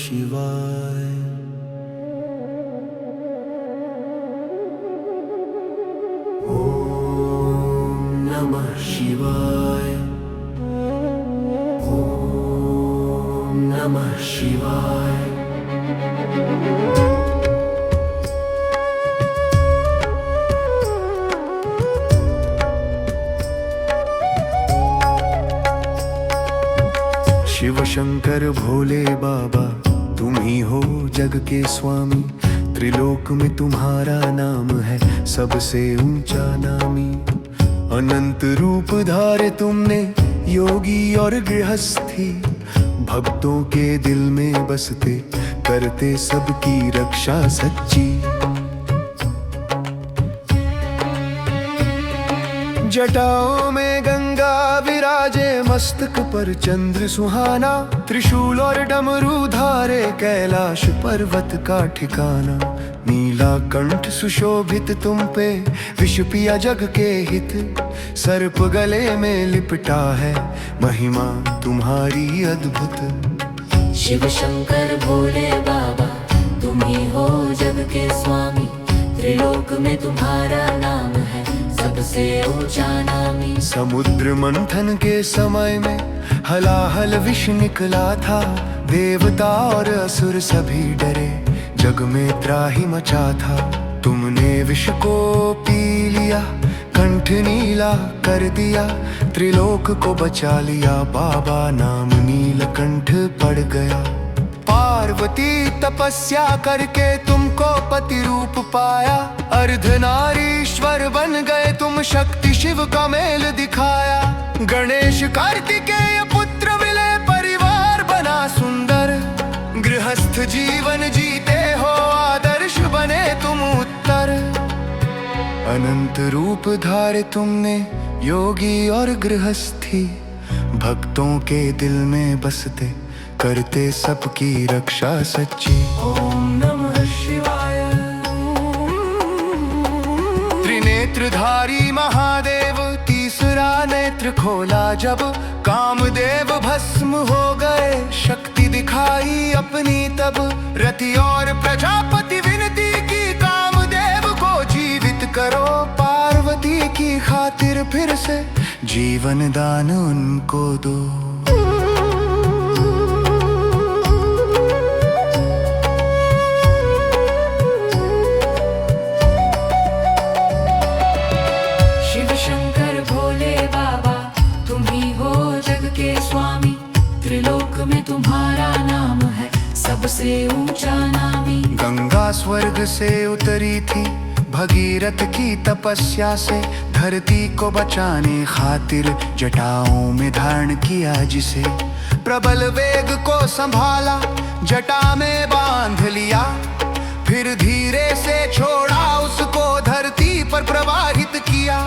शिवाय। ओम नमः शिवाय। ओम नमः शिवाय। शिव शंकर भोले बाबा तुम ही हो जग के स्वामी। त्रिलोक में तुम्हारा नाम है सबसे ऊंचा नामी। अनंत रूप धारे तुमने योगी और गृहस्थी। भक्तों के दिल में बसते करते सबकी रक्षा सच्ची। जटाओं में गंगा विराजे मस्तक पर चंद्र सुहाना। त्रिशूल और डमरू धारे कैलाश पर्वत का ठिकाना। नीला कंठ सुशोभित तुम पे विष पिया जग के हित। सर्प गले में लिपटा है महिमा तुम्हारी अद्भुत। शिव शंकर भोले बाबा तुम ही हो जग के स्वामी। त्रिलोक में तुम्हारा नाम है सबसे ऊंचा नामी। समुद्र मंथन के समय में हलाहल विष निकला था। देवता और असुर सभी डरे जग में त्राहि मचा था। तुमने विष को पी लिया कंठ नीला कर दिया। त्रिलोक को बचा लिया बाबा नाम नीलकंठ पड़ गया। पार्वती तपस्या करके तुमको पति रूप पाया। अर्धनारीश्वर बन गए तुम शक्ति शिव का मेल दिखाया। गणेश कार्तिकेय पुत्र मिले परिवार बना सुंदर। गृहस्थ जीवन जीते हो आदर्श बने तुम उत्तर। अनंत रूप धारे तुमने योगी और गृहस्थी। भक्तों के दिल में बसते करते सबकी रक्षा सच्ची। ओम नमः शिवाय। त्रिनेत्रधारी महादेव तीसरा नेत्र खोला जब। कामदेव भस्म हो गए शक्ति दिखाई अपनी तब। रति और प्रजापति विनती की कामदेव को जीवित करो। पार्वती की खातिर फिर से जीवन दान उनको दो। स्वामी त्रिलोक में तुम्हारा नाम है सबसे ऊंचा नामी। गंगा स्वर्ग से उतरी थी भगीरथ की तपस्या से। धरती को बचाने खातिर जटाओं में धारण किया जिसे। प्रबल वेग को संभाला जटा में बांध लिया। फिर धीरे से छोड़ा उसको धरती पर प्रवाहित किया।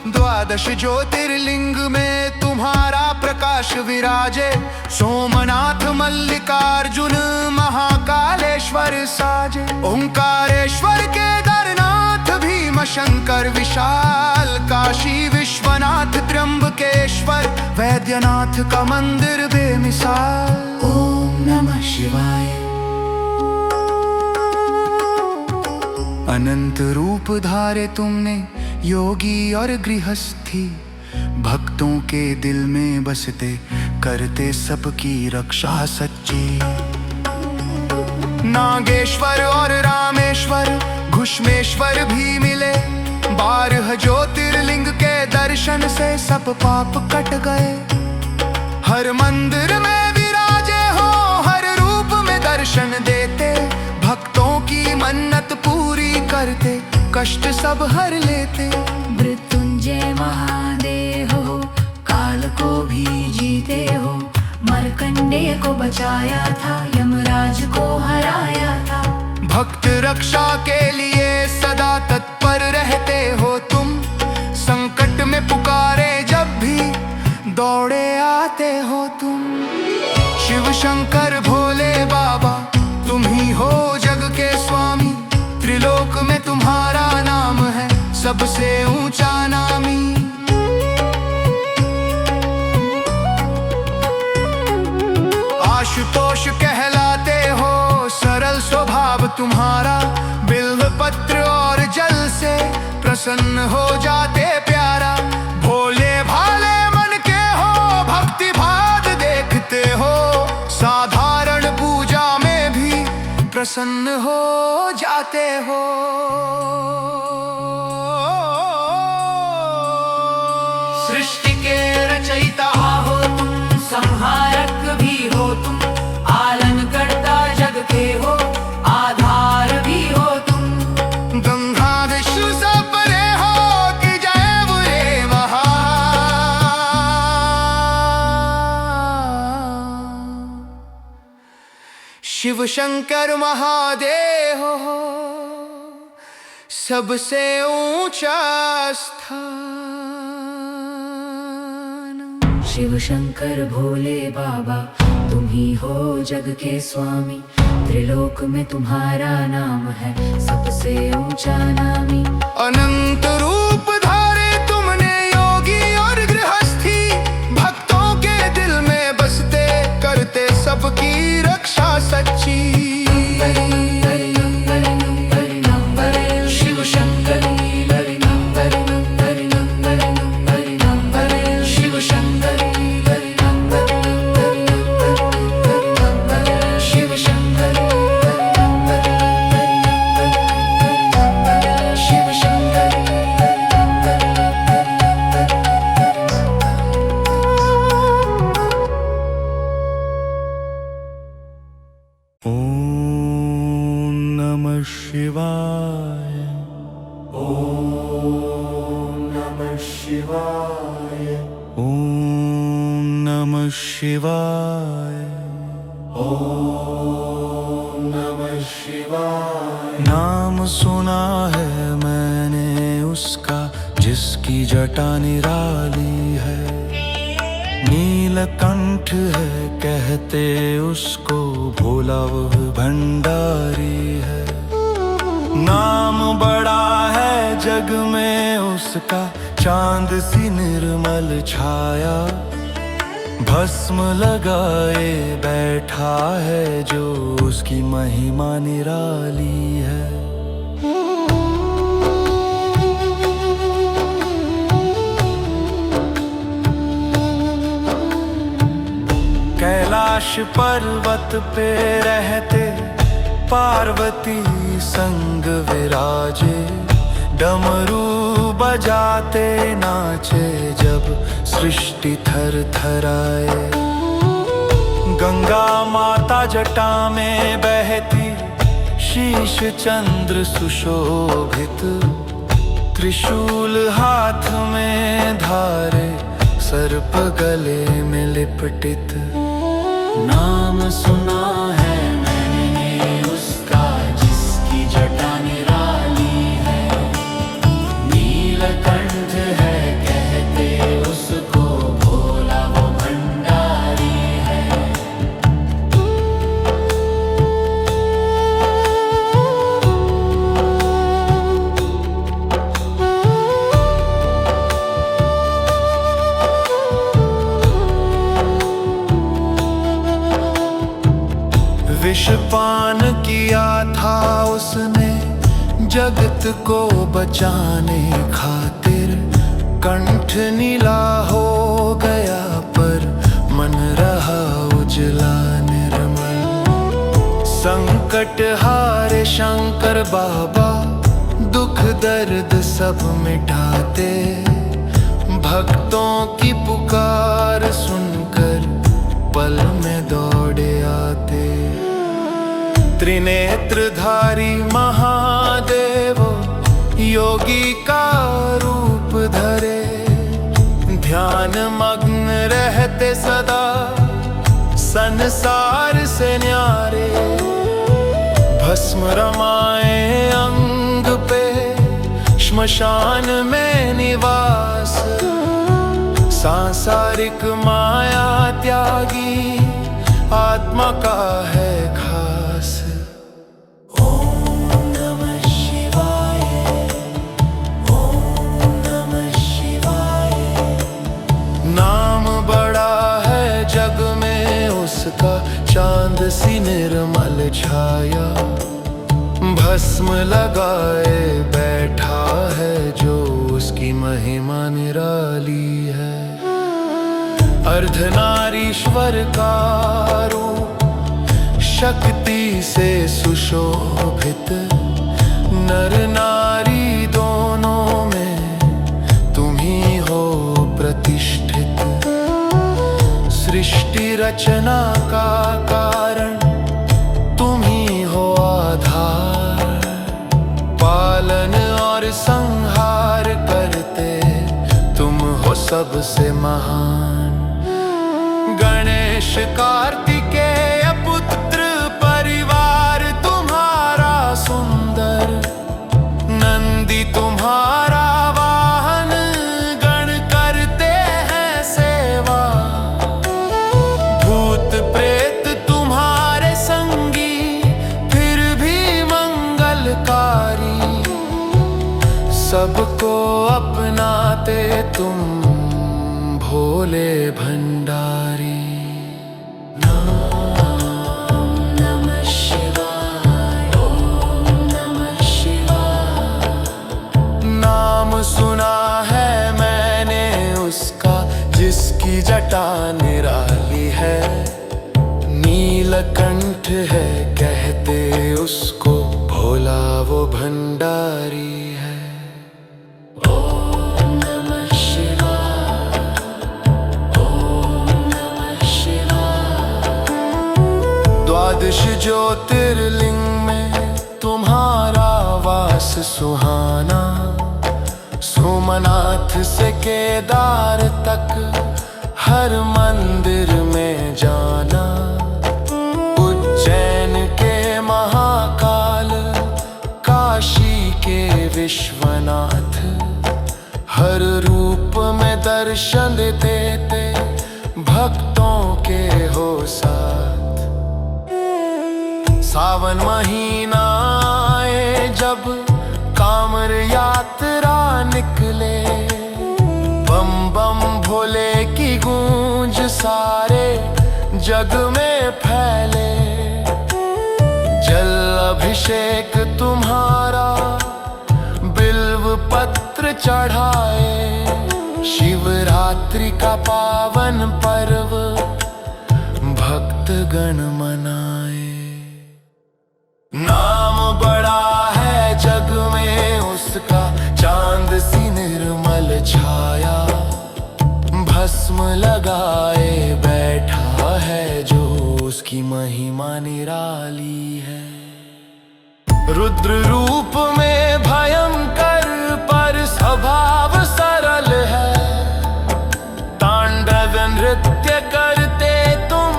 द्वादश ज्योतिर्लिंग में तुम्हारा प्रकाश विराजे। सोमनाथ मल्लिकार्जुन महाकालेश्वर साजे। ओंकारेश्वर केदारनाथ भीम शंकर विशाल। काशी विश्वनाथ त्र्यंबकेश्वर वैद्यनाथ का मंदिर बेमिसाल। ओम नमः शिवाय। अनंत रूप धारे तुमने योगी और गृहस्थी। भक्तों के दिल में बसते करते सबकी रक्षा सच्ची। नागेश्वर और रामेश्वर घुष्मेश्वर भी मिले। 12 ज्योतिर्लिंग के दर्शन से सब पाप कट गए। हर मंदिर में विराजे हो हर रूप में दर्शन देते। भक्तों की मन्नत पूरी करते कष्ट सब हर लेते। मृत्युंजय महादेव हो काल को भी जीते हो। मरकंडेय को बचाया था यमराज को हराया था। भक्त रक्षा के लिए सदा तत्पर रहते हो तुम। संकट में पुकारे जब भी दौड़े आते हो तुम। शिव शंकर भोले बाबा तुम ही हो जग के स्वामी। त्रिलोक में तुम्हारा नाम है सबसे ऊंचा नामी। आशुतोष कहलाते तुम्हारा बिल्व पत्र और जल से प्रसन्न हो जाते प्यारा। भोले भाले मन के हो, भक्ति भाव देखते हो, साधारण पूजा में भी प्रसन्न हो जाते हो। सृष्टि के रचयिता हो तुम, संहारक भी हो तुम, आलन करता जग के हो, आधार भी हो तुम। गंगा विष्णु सब परे हो कि जय बुरे वहा। शिव शंकर महादेव हो सबसे ऊंचा स्थान। शिव शंकर भोले बाबा तुम ही हो जग के स्वामी। त्रिलोक में तुम्हारा नाम है सबसे ऊंचा नामी। अनंत रूप धारे तुमने योगी और गृहस्थी, भक्तों के दिल में बसते करते सबकी रक्षा सच्ची। शिव शंकर शिव शंकर शिव शंकर शिव शंकर। ओम नमः शिवाय। ओम नमः शिवाय। ओम नमः शिवाय। ओम नमः शिवाय। नाम सुना है मैंने उसका, जिसकी जटा निराली है। नीलकंठ है कहते उसको, भोला वह भंडारी है। नाम बड़ा है जग में उसका, चांद सी निर्मल छाया। भस्म लगाए बैठा है जो, उसकी महिमा निराली है। कैलाश पर्वत पे रहते पार्वती संग विराजे। डमरू बजाते नाचे जब सृष्टि थर थराए। गंगा माता जटा में बहती, शीश चंद्र सुशोभित। त्रिशूल हाथ में धारे, सर्प गले में लिपटित। नाम सुना है मैंने उसका, जिसकी जटा निराली है। नीलकंठ है कहते उसको, भोला वो भंडारी है। विषपान किया था उसने जगत को बचाने खातिर। कंठ नीला हो गया पर मन रहा उजला निर्मल। संकट हारे शंकर बाबा, दुख दर्द सब मिटाते। भक्तों की पुकार सुनकर पल में दौड़े आते। त्रिनेत्रधारी महादेव योगी का रूप धरे। ध्यान मग्न रहते सदा, संसार से न्यारे। भस्म रमाए अंग पे, श्मशान में निवास। सांसारिक माया त्यागी, आत्मा का है खास। ओम नमः शिवाय। ओम नमः शिवाय। नाम बड़ा है जग में उसका, चांद सी निर्मल छाया। भस्म लगाए बैठा है जो उसकी महिमा निराली है। अर्धनारीश्वर का रूप शक्ति से सुशोभित, नर नारी दोनों में तुम ही हो प्रतिष्ठित। सृष्टि रचना का कारण तुम ही हो आधार, पालन और संहार करते तुम हो सबसे महान। गणेश कार्तिकेय पुत्र परिवार तुम्हारा सुंदर, नंदी तुम्हारा वाहन गण करते हैं सेवा। भूत प्रेत तुम्हारे संगी फिर भी मंगलकारी, सबको अपनाते तुम भोले भंडारी। सुना है मैंने उसका जिसकी जटा निराली है, नीलकंठ है कहते उसको, भोला वो भंडारी है। ओम नमः शिवाय, ओम नमः शिवाय। द्वादश ज्योतिर्लिंग में तुम्हारा वास सुहाना, सोमनाथ से केदार तक हर मंदिर में जाना। उज्जैन के महाकाल, काशी के विश्वनाथ, हर रूप में दर्शन देते भक्तों के हो साथ। सावन महीना आए जब कांवर यात्रा निकले, बम बम भोले की गूंज सारे जग में फैले। जल अभिषेक तुम्हारा बिल्व पत्र चढ़ाए, शिवरात्रि का पावन पर्व भक्त गण मनाए। नाम बड़ा है जग में उसका, चांद सी निर्मल छाया, भस्म लगाए बैठा है जो उसकी महिमा निराली है। रुद्र रूप में भयंकर पर स्वभाव सरल है, तांडव नृत्य करते तुम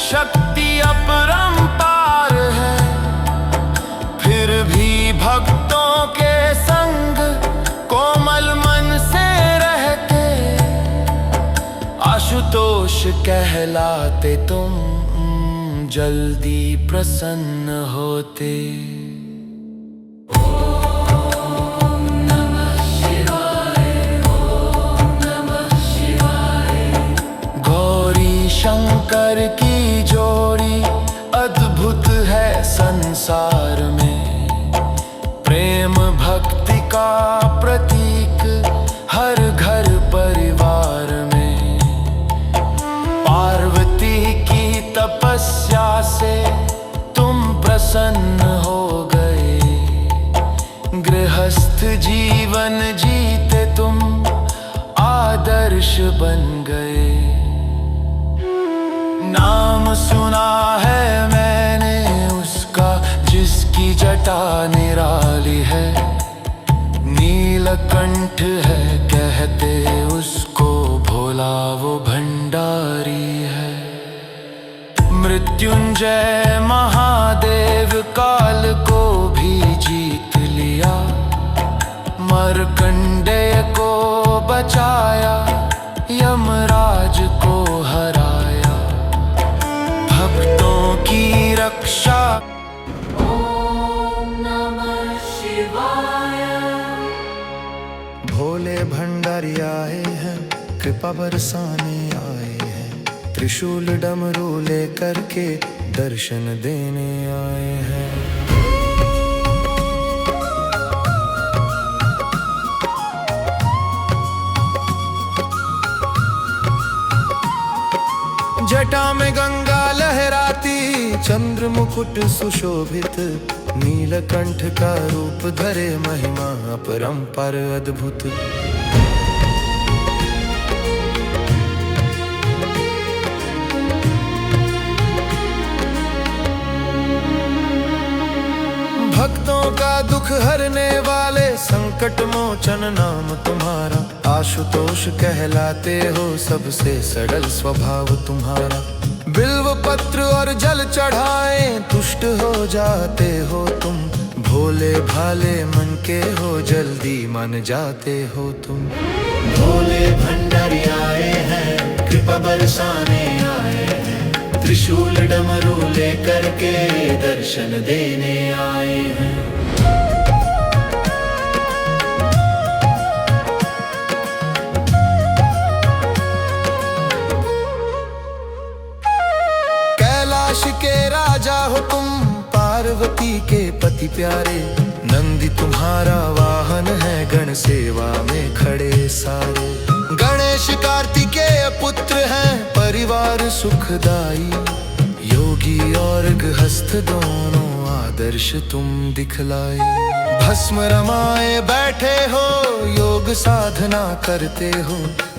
शक्ति अपरंपार है। फिर भी भक्तों के संग कोमल मन से रहते, आशुतोष कहलाते तुम जल्दी प्रसन्न होते। ओम नमः शिवाय, ओम नमः शिवाय। गौरी शंकर की जोड़ी अद्भुत है संसार में, प्रेम भक्ति का प्रतीक हर घर परिवार में। पार्वती की तपस्या से तुम प्रसन्न हो गए, गृहस्थ जीवन जीते तुम आदर्श बन गए। नाम सुना है मैंने उसका जिसकी जटा निराली है, नीलकंठ है कहते उसको, भोला वो भंडारी है। मृत्युंजय महादेव काल को भी जीत लिया, मार्कंडेय को बचाया, यमराज को हराया, भक्तों की रक्षा। ओम नमः शिवाय। भोले भंडारी आए हैं, कृपा बरसाने आए हैं, त्रिशूल डमरू लेकर के दर्शन देने आए हैं। जटा में गंगा लहराती, चंद्र मुकुट सुशोभित, नीलकंठ का रूप धरे, महिमा अपरंपार अद्भुत। भक्तों का दुख हरने वाले, संकट मोचन नाम तुम्हारा। आशुतोष कहलाते हो, सबसे सरल स्वभाव तुम्हारा। बिल्व पत्र और जल चढ़ाए, तुष्ट हो जाते हो तुम। भोले भाले मन के हो, जल्दी मन जाते हो तुम। भोले भंडारी आए हैं, कृपा बरसाने आए हैं। त्रिशूल डमरू लेकर के दर्शन देने आए हैं। कैलाश के राजा हो तुम, पार्वती के पति प्यारे। नंदी तुम्हारा वाहन है, गण सेवा में खड़े सारे। गणेश कार्तिकेय पुत्र हैं, परिवार सुखदाई। योगी और गृहस्थ दोनों आदर्श तुम दिखलाए। भस्म रमाए बैठे हो, योग साधना करते हो।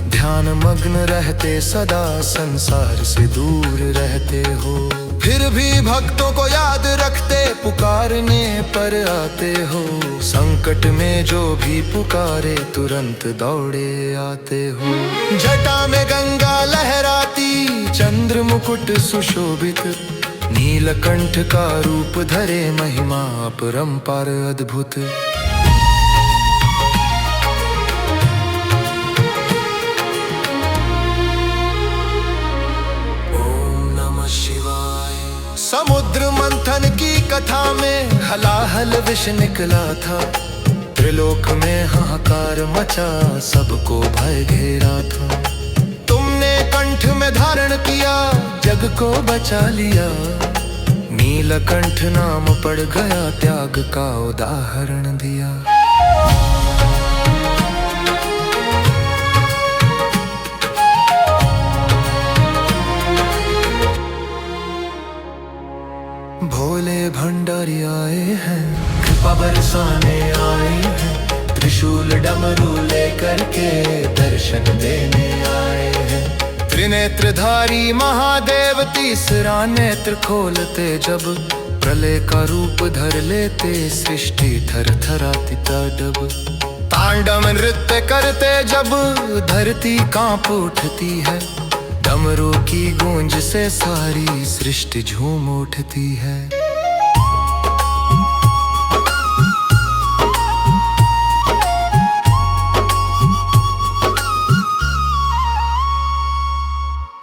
ध्यान मग्न रहते सदा, संसार से दूर रहते हो। फिर भी भक्तों को याद रखते, पुकारने पर आते हो। संकट में जो भी पुकारे, तुरंत दौड़े आते हो। जटा में गंगा लहराती, चंद्र मुकुट सुशोभित, नीलकंठ का रूप धरे, महिमा अपरंपार अद्भुत। समुद्र मंथन की कथा में हलाहल विष निकला था। त्रिलोक में हाहाकार मचा, सबको भय घेरा था। तुमने कंठ में धारण किया, जग को बचा लिया। नीलकंठ नाम पड़ गया, त्याग का उदाहरण दिया। भोले भंडारी आए हैं, कृपा बरसाने आए हैं। त्रिशूल डमरू लेकर के दर्शन देने आए हैं। त्रिनेत्रधारी महादेव, तीसरा नेत्र खोलते जब। प्रलय का रूप धर लेते, सृष्टि थर थराती तड़प। तांडव नृत्य करते जब, धरती कांप उठती है। डमरू की गूंज से सारी सृष्टि झूम उठती है।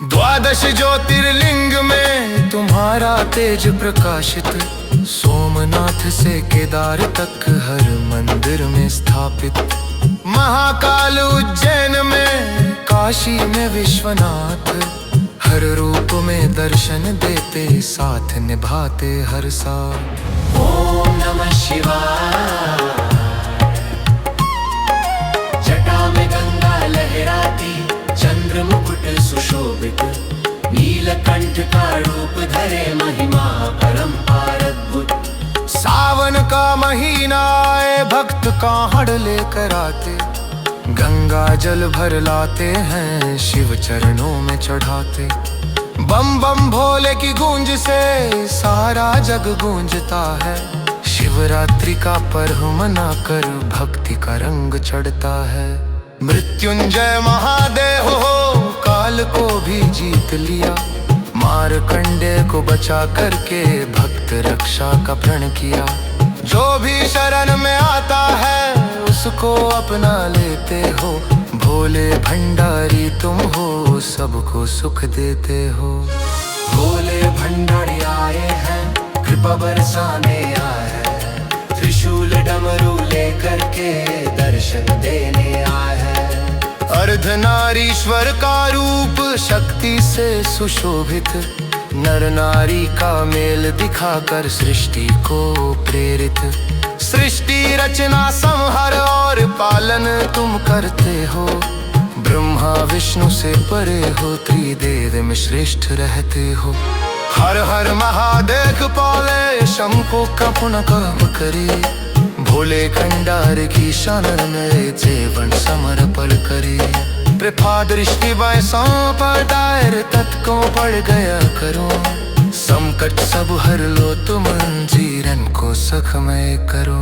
द्वादश ज्योतिर्लिंग में तुम्हारा तेज प्रकाशित। सोमनाथ से केदार तक हर मंदिर में स्थापित। महाकाल उज्जैन में, काशी में विश्वनाथ। हर रूप में दर्शन देते, साथ निभाते हर साथ। ओम नमः शिवाय। जटा में गंगा लहराती, चंद्र मुकुट सुशोभित, नीलकंठ का रूप धरे, महिमा परंपार अद्भुत। सावन का महीना आए, भक्त कांवड़ लेकर आते। गंगा जल भर लाते हैं, शिव चरणों में चढ़ाते। बम बम भोले की गूंज से सारा जग गूंजता है। शिवरात्रि का पर्व मनाकर भक्ति का रंग चढ़ता है। मृत्युंजय महादेव हो, काल को भी जीत लिया। मारकंडे को बचा करके भक्त रक्षा का प्रण किया। जो भी शरण में आता है, उसको अपना लेते हो। भोले भंडारी तुम हो, सबको सुख देते हो। भोले भंडारी आए हैं, कृपा बरसाने आए हैं। त्रिशूल डमरू लेकर के दर्शन देने आए हैं। अर्धनारीश्वर का रूप, शक्ति से सुशोभित। नर नारी का मेल दिखाकर सृष्टि को प्रेरित। सृष्टि रचना संहार और पालन तुम करते हो। ब्रह्मा विष्णु से परे हो, त्रिदेव में श्रेष्ठ रहते हो। हर हर महादेव पाले, शंको कपुन कप करे, भोले खंडार की शरण में जीवन समर्पण करे। कृपा दृष्टि वैसा पर दायर तत्को पड़ गया करो, संकट सब हर लो तुम जीरन को सुखमय करो।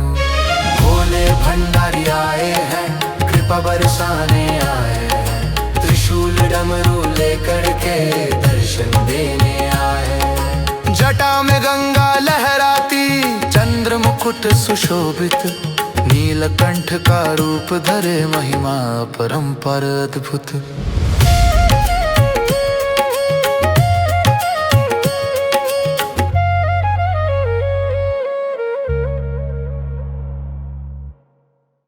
भोले भंडारी आए हैं, कृपा बरसाने आए हैं, त्रिशूल डमरू लेकर के दर्शन देने आए हैं। जटा में गंगा लहराती, चंद्र मुकुट सुशोभित, नीलकंठ का रूप धरे, महिमा परंपर अद्भुत।